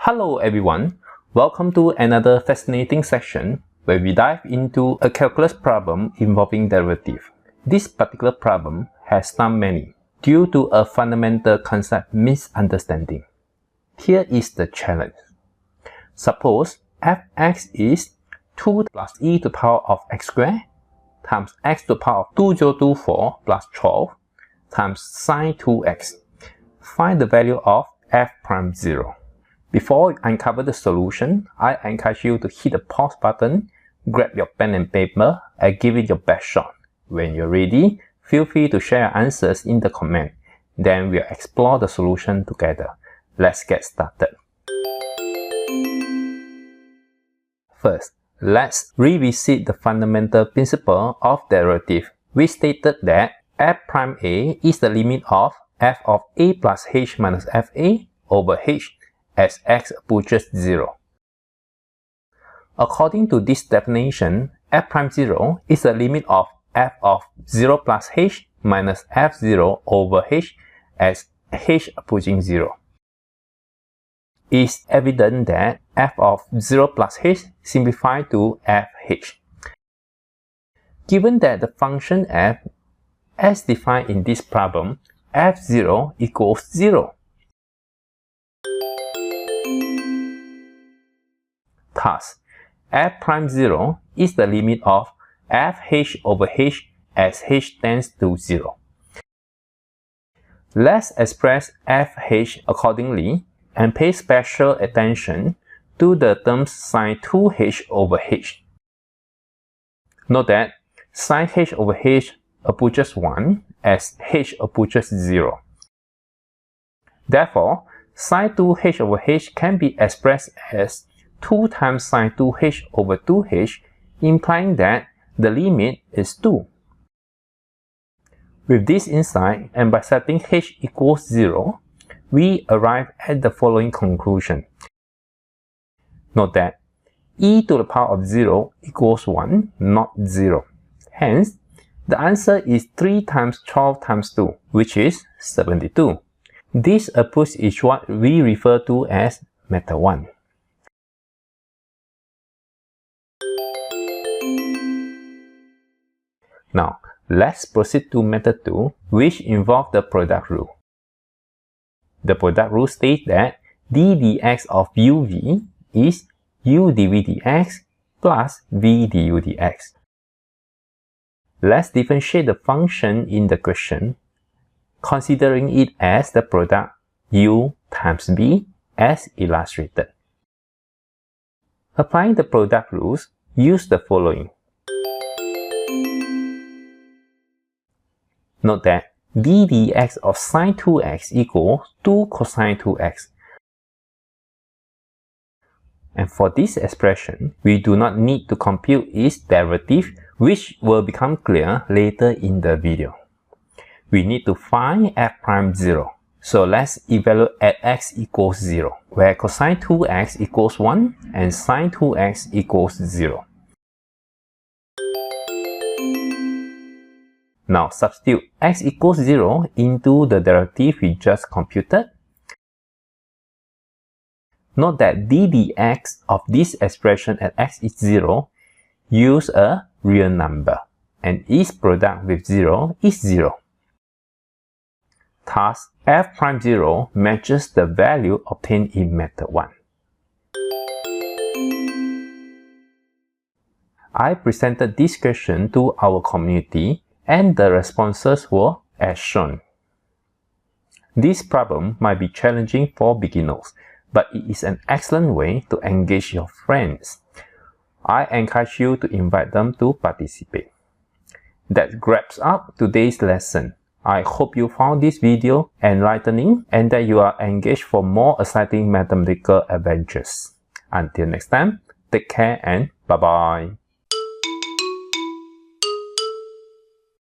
Hello everyone, welcome to another fascinating section where we dive into a calculus problem involving derivative. This particular problem has stumped many due to a fundamental concept misunderstanding. Here is the challenge. Suppose fx is 2 plus e to the power of x squared times x to the power of 2024 plus 12 times sine 2x. Find the value of f prime 0. Before we uncover the solution, I encourage you to hit the pause button, grab your pen and paper, and give it your best shot. When you're ready, feel free to share your answers in the comment. Then we'll explore the solution together. Let's get started. First, let's revisit the fundamental principle of derivative. We stated that f prime a is the limit of f of a plus h minus fa over h as x approaches 0. According to this definition, f prime 0 is the limit of f of 0 plus h minus f0 over h as h approaching 0. It's evident that f of 0 plus h simplifies to fh. Given that the function f, as defined in this problem, f0 equals 0. Thus, f prime 0 is the limit of fh over h as h tends to 0. Let's express fh accordingly and pay special attention to the terms sine 2h over h. Note that sine h over h approaches 1 as h approaches 0. Therefore, sine 2h over h can be expressed as 2 times sine 2h over 2h, implying that the limit is 2. With this insight, and by setting h equals 0, we arrive at the following conclusion. Note that e to the power of 0 equals 1, not 0. Hence, the answer is 3 times 12 times 2, which is 72. This approach is what we refer to as method 1. Now, let's proceed to method 2, which involves the product rule. The product rule states that d dx of uv is u dv dx plus v du dx. Let's differentiate the function in the question, considering it as the product u times v as illustrated. Applying the product rules, use the following. Note that d dx of sine 2x equals 2 cosine 2x. And for this expression, we do not need to compute its derivative, which will become clear later in the video. We need to find f prime 0. So let's evaluate at x equals 0, where cosine 2x equals 1 and sine 2x equals 0. Now substitute x equals 0 into the derivative we just computed. Note that d dx of this expression at x is 0 use a real number, and its product with 0 is 0. Thus, f prime 0 matches the value obtained in method 1. I presented this question to our community, and the responses were as shown. This problem might be challenging for beginners, but it is an excellent way to engage your friends. I encourage you to invite them to participate. That wraps up today's lesson. I hope you found this video enlightening and that you are engaged for more exciting mathematical adventures. Until next time, take care and bye-bye.